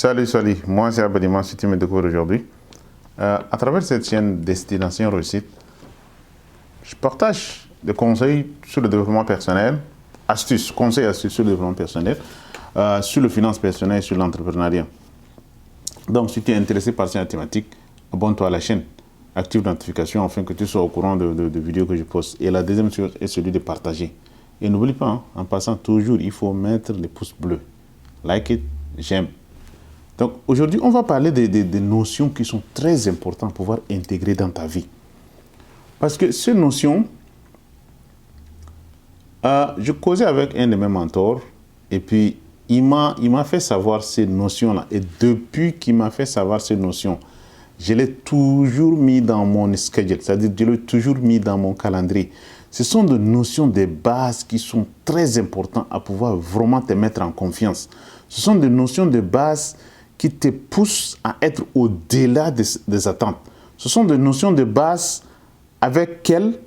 Salut, salut. Moi, c'est Abedima, si tu me découvres aujourd'hui. À travers cette chaîne Destination Réussite, je partage des conseils sur le développement personnel, conseils, astuces sur le développement personnel, sur le finance personnelle et sur l'entrepreneuriat. Donc, si tu es intéressé par cette thématique, abonne-toi à la chaîne, active la notification afin que tu sois au courant de vidéos que je poste. Et la deuxième chose est celui de partager. Et n'oublie pas, hein, en passant toujours, il faut mettre les pouces bleus. Like it, j'aime. Donc aujourd'hui, on va parler des notions qui sont très importantes pour pouvoir intégrer dans ta vie. Parce que ces notions, je causais avec un de mes mentors et puis il m'a fait savoir ces notions-là. Et depuis qu'il m'a fait savoir ces notions, je l'ai toujours mis dans mon schedule, c'est-à-dire je l'ai toujours mis dans mon calendrier. Ce sont des notions de base qui sont très importantes à pouvoir vraiment te mettre en confiance. Ce sont des notions de base qui te poussent à être au-delà des attentes. Ce sont des notions de base avec lesquelles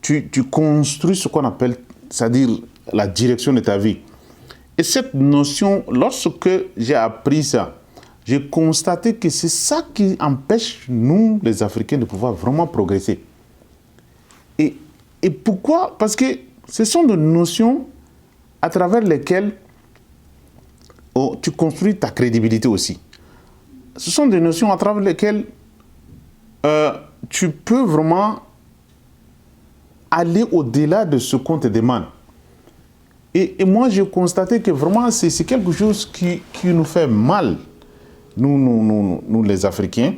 tu construis ce qu'on appelle, c'est-à-dire la direction de ta vie. Et cette notion, lorsque j'ai appris ça, j'ai constaté que c'est ça qui empêche nous, les Africains, de pouvoir vraiment progresser. Et pourquoi? Parce que ce sont des notions à travers lesquelles tu construis ta crédibilité aussi. Ce sont des notions à travers lesquelles tu peux vraiment aller au-delà de ce qu'on te demande. Et moi, j'ai constaté que vraiment, c'est quelque chose qui nous fait mal, nous les Africains.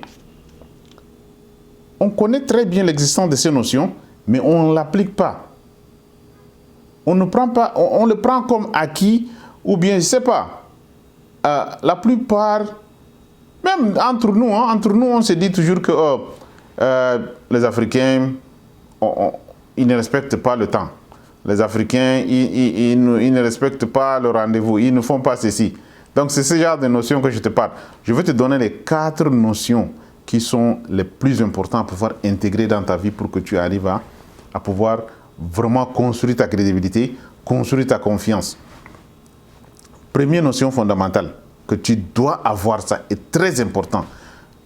On connaît très bien l'existence de ces notions, mais on ne l'applique pas. On ne prend pas, on le prend comme acquis, ou bien, je ne sais pas. La plupart, même entre nous, on se dit toujours que les Africains, ils ne respectent pas le temps. Les Africains, ils ne respectent pas le rendez-vous, ils ne font pas ceci. Donc c'est ce genre de notions que je te parle. Je vais te donner les 4 notions qui sont les plus importantes à pouvoir intégrer dans ta vie pour que tu arrives à pouvoir vraiment construire ta crédibilité, construire ta confiance. Première notion fondamentale que tu dois avoir, ça est très important.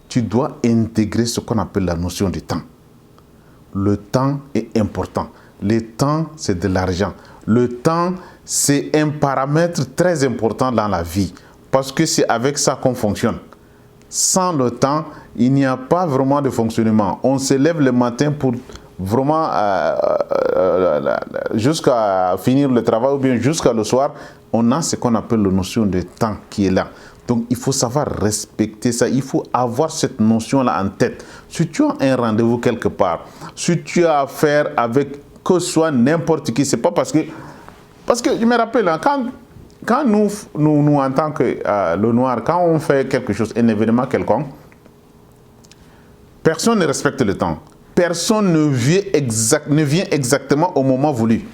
Tu dois intégrer ce qu'on appelle la notion du temps. Le temps est important. Le temps, c'est de l'argent. Le temps, c'est un paramètre très important dans la vie parce que c'est avec ça qu'on fonctionne. Sans le temps, il n'y a pas vraiment de fonctionnement. On se lève le matin pour vraiment jusqu'à finir le travail ou bien jusqu'à le soir, on a ce qu'on appelle la notion de temps qui est là. Donc, il faut savoir respecter ça. Il faut avoir cette notion-là en tête. Si tu as un rendez-vous quelque part, si tu as affaire avec que ce soit n'importe qui, c'est pas parce que je me rappelle, hein, quand nous en tant que le noir, quand on fait quelque chose, un événement quelconque, personne ne respecte le temps. Personne ne vient exactement au moment voulu.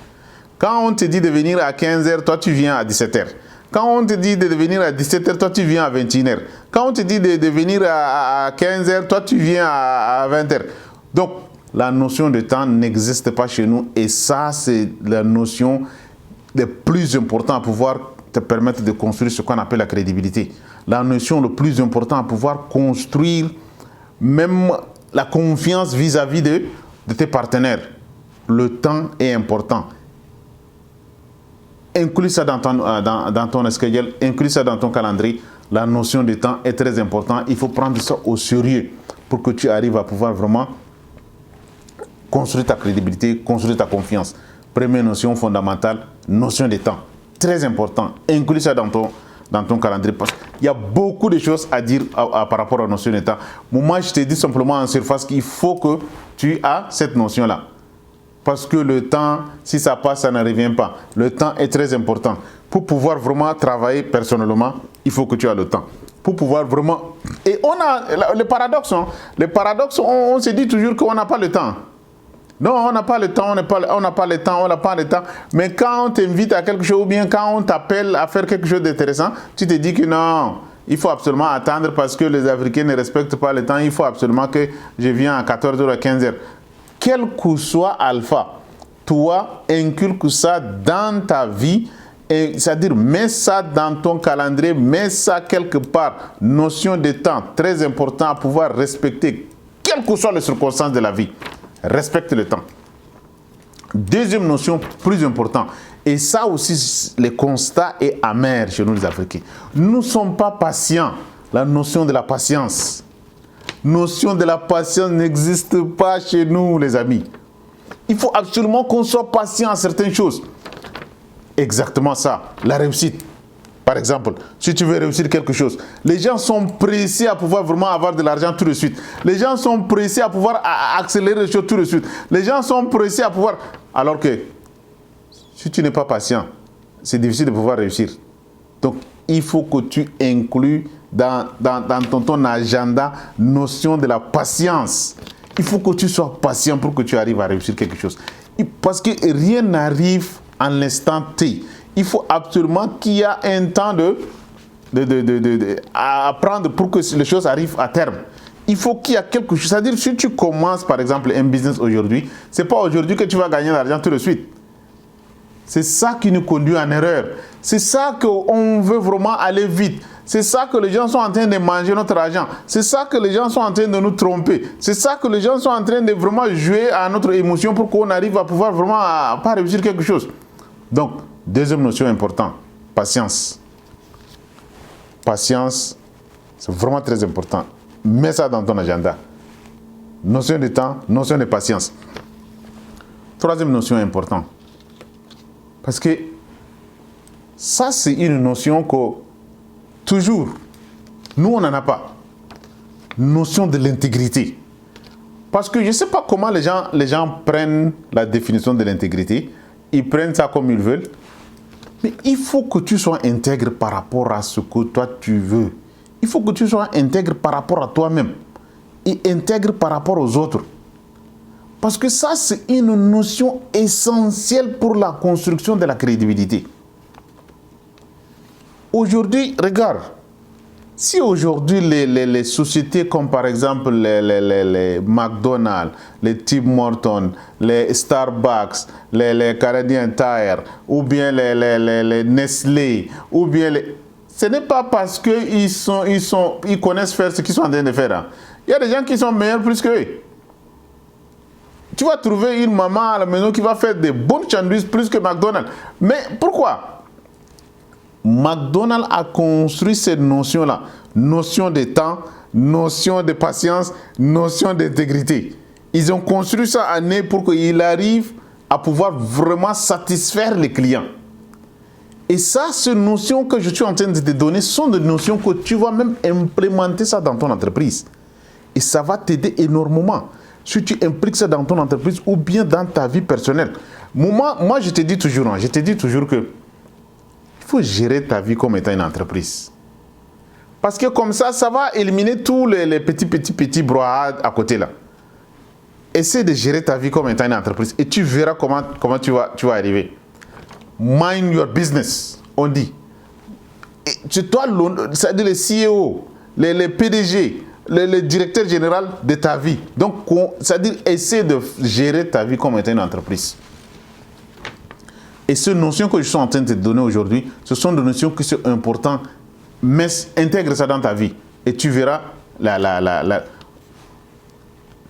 Quand on te dit de venir à 15h, toi tu viens à 17h. Quand on te dit de venir à 17h, toi tu viens à 21h. Quand on te dit de venir à 15h, toi tu viens à 20h. Donc, la notion de temps n'existe pas chez nous et ça, c'est la notion la plus importante à pouvoir te permettre de construire ce qu'on appelle la crédibilité. La notion la plus importante à pouvoir construire même la confiance vis-à-vis de tes partenaires. Le temps est important. Inclus ça dans ton schedule, inclus ça dans ton calendrier. La notion de temps est très importante. Il faut prendre ça au sérieux pour que tu arrives à pouvoir vraiment construire ta crédibilité, construire ta confiance. Première notion fondamentale, notion de temps. Très important. Inclus ça dans ton calendrier parce qu'il y a beaucoup de choses à dire par rapport à la notion de temps. Moi, je te dis simplement en surface qu'il faut que tu aies cette notion-là. Parce que le temps, si ça passe, ça ne revient pas. Le temps est très important. Pour pouvoir vraiment travailler personnellement, il faut que tu aies le temps. Pour pouvoir vraiment... Et on a le paradoxe. Hein? Le paradoxe, on se dit toujours qu'on n'a pas le temps. Non, on n'a pas le temps, on n'a pas le temps. Mais quand on t'invite à quelque chose, ou bien quand on t'appelle à faire quelque chose d'intéressant, tu te dis que non, il faut absolument attendre parce que les Africains ne respectent pas le temps. Il faut absolument que je vienne à 14h, à 15h. Quel que soit alpha, toi, inculque ça dans ta vie C'est-à-dire, mets ça dans ton calendrier, mets ça quelque part. Notion de temps, très important à pouvoir respecter, quelles que soient les circonstances de la vie. Respecte le temps. Deuxième notion, plus importante, et ça aussi, le constat est amer chez nous les Africains. Nous ne sommes pas patients. La notion de la patience. Notion de la patience n'existe pas chez nous, les amis. Il faut absolument qu'on soit patient à certaines choses. Exactement ça, la réussite. Par exemple, si tu veux réussir quelque chose, les gens sont pressés à pouvoir vraiment avoir de l'argent tout de suite. Les gens sont pressés à pouvoir accélérer les choses tout de suite. Les gens sont pressés à pouvoir... Alors que, si tu n'es pas patient, c'est difficile de pouvoir réussir. Donc, il faut que tu inclues dans ton agenda notion de la patience. Il faut que tu sois patient pour que tu arrives à réussir quelque chose. Parce que rien n'arrive en l'instant T. Il faut absolument qu'il y ait un temps à prendre pour que les choses arrivent à terme. Il faut qu'il y ait quelque chose. C'est-à-dire, si tu commences, par exemple, un business aujourd'hui, ce n'est pas aujourd'hui que tu vas gagner de l'argent tout de suite. C'est ça qui nous conduit en erreur. C'est ça qu'on veut vraiment aller vite. C'est ça que les gens sont en train de manger notre argent. C'est ça que les gens sont en train de nous tromper. C'est ça que les gens sont en train de vraiment jouer à notre émotion pour qu'on arrive à pouvoir vraiment pas réussir quelque chose. Donc, deuxième notion importante, patience. Patience, c'est vraiment très important. Mets ça dans ton agenda. Notion de temps, notion de patience. Troisième notion importante. Parce que ça, c'est une notion que toujours, nous, on n'en a pas. Notion de l'intégrité. Parce que je ne sais pas comment les gens prennent la définition de l'intégrité. Ils prennent ça comme ils veulent. Mais il faut que tu sois intègre par rapport à ce que toi tu veux. Il faut que tu sois intègre par rapport à toi-même. Et intègre par rapport aux autres. Parce que ça, c'est une notion essentielle pour la construction de la crédibilité. Aujourd'hui, regarde, si aujourd'hui les sociétés comme par exemple les McDonald's, les Tim Hortons, les Starbucks, les Canadian Tire, ou bien les Nestlé, ou bien ce n'est pas parce qu'ils connaissent faire ce qu'ils sont en train de faire. Hein. Il y a des gens qui sont meilleurs plus qu'eux. Tu vas trouver une maman à la maison qui va faire des bonnes sandwiches plus que McDonald's. Mais pourquoi? McDonald's a construit cette notion-là. Notion de temps, notion de patience, notion d'intégrité. Ils ont construit ça en eux pour qu'il arrive à pouvoir vraiment satisfaire les clients. Et ça, ces notions que je suis en train de te donner sont des notions que tu vas même implémenter ça dans ton entreprise. Et ça va t'aider énormément. Si tu impliques ça dans ton entreprise ou bien dans ta vie personnelle. Moi je te dis toujours que il faut gérer ta vie comme étant une entreprise. Parce que comme ça va éliminer tous les petits brouhahas à côté là. Essaie de gérer ta vie comme étant une entreprise et tu verras comment tu vas arriver. Mind your business, on dit. C'est toi, c'est-à-dire les CEO, les PDG, le directeur général de ta vie. Donc, c'est-à-dire essaie de gérer ta vie comme étant une entreprise. Et ces notions que je suis en train de te donner aujourd'hui, ce sont des notions qui sont importantes. Mais intègre ça dans ta vie et tu verras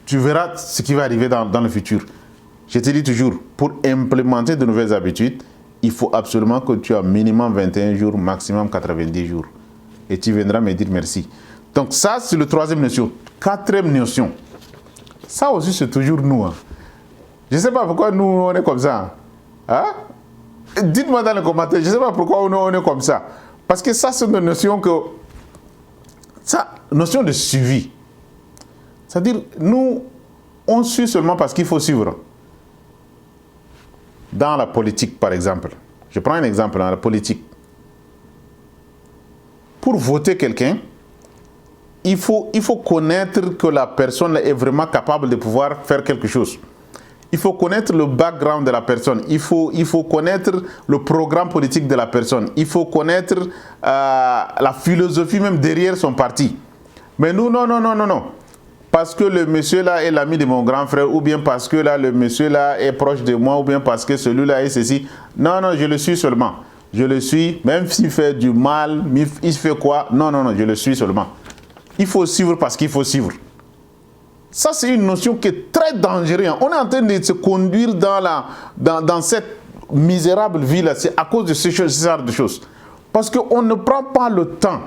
tu verras ce qui va arriver dans le futur. Je te dis toujours, pour implémenter de nouvelles habitudes, il faut absolument que tu aies minimum 21 jours, maximum 90 jours. Et tu viendras me dire merci. Donc ça, c'est le troisième notion. Quatrième notion. Ça aussi, c'est toujours nous. Hein. Je ne sais pas pourquoi nous, on est comme ça. Hein? Dites-moi dans les commentaires, je ne sais pas pourquoi on est comme ça. Parce que ça, c'est une notion notion de suivi. C'est-à-dire, nous, on suit seulement parce qu'il faut suivre. Dans la politique, par exemple. Je prends un exemple dans la politique. Pour voter quelqu'un, il faut connaître que la personne est vraiment capable de pouvoir faire quelque chose. Il faut connaître le background de la personne. Il faut connaître le programme politique de la personne. Il faut connaître la philosophie même derrière son parti. Mais nous, non. Parce que le monsieur là est l'ami de mon grand frère, ou bien parce que là le monsieur là est proche de moi, ou bien parce que celui-là est ceci. Non, je le suis seulement. je le suis, même s'il fait du mal, il fait quoi? Non, non, non, je le suis seulement. Il faut suivre parce qu'il faut suivre. Ça, c'est une notion qui est très dangereuse. On est en train de se conduire dans cette misérable vie-là. C'est à cause de ce genre de choses. Parce qu'on ne prend pas le temps.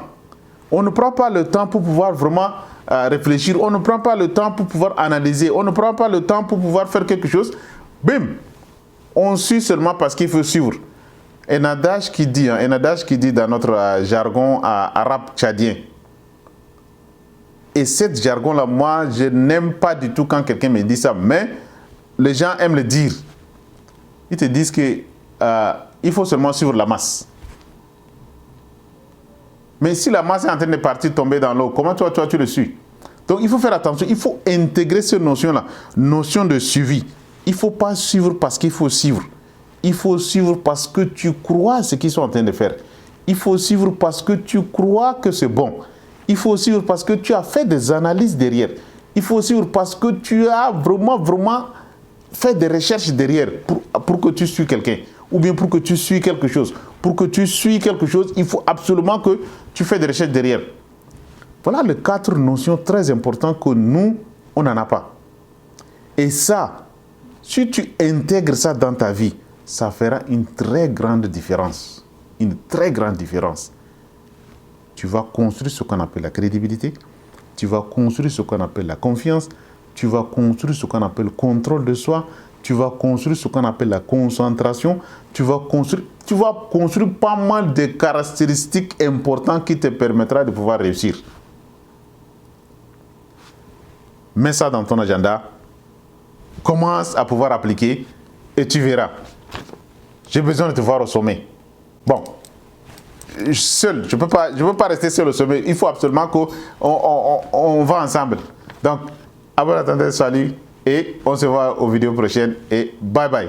On ne prend pas le temps pour pouvoir vraiment réfléchir. On ne prend pas le temps pour pouvoir analyser. On ne prend pas le temps pour pouvoir faire quelque chose. Bim! On suit seulement parce qu'il faut suivre. Un adage qui dit dans notre jargon arabe tchadien. Et ce jargon-là, moi, je n'aime pas du tout quand quelqu'un me dit ça, mais les gens aiment le dire. Ils te disent qu'il faut seulement suivre la masse. Mais si la masse est en train de partir tomber dans l'eau, comment toi, tu le suis? Donc, il faut faire attention. Il faut intégrer cette notion-là, notion de suivi. Il ne faut pas suivre parce qu'il faut suivre. Il faut suivre parce que tu crois à ce qu'ils sont en train de faire. Il faut suivre parce que tu crois que c'est bon. Il faut suivre parce que tu as fait des analyses derrière. Il faut suivre parce que tu as vraiment fait des recherches derrière pour que tu suis quelqu'un. Ou bien pour que tu suis quelque chose. Pour que tu suis quelque chose, il faut absolument que tu fais des recherches derrière. Voilà les 4 notions très importantes que nous, on n'en a pas. Et ça, si tu intègres ça dans ta vie, ça fera une très grande différence. Une très grande différence. Tu vas construire ce qu'on appelle la crédibilité, tu vas construire ce qu'on appelle la confiance, tu vas construire ce qu'on appelle le contrôle de soi, tu vas construire ce qu'on appelle la concentration, tu vas construire pas mal de caractéristiques importantes qui te permettront de pouvoir réussir. Mets ça dans ton agenda, commence à pouvoir appliquer et tu verras. J'ai besoin de te voir au sommet. Bon. Seul, je ne peux pas rester seul au sommet. Il faut absolument qu'on va ensemble. Donc, à bon entendeur, salut et on se voit aux vidéos prochaines et bye bye.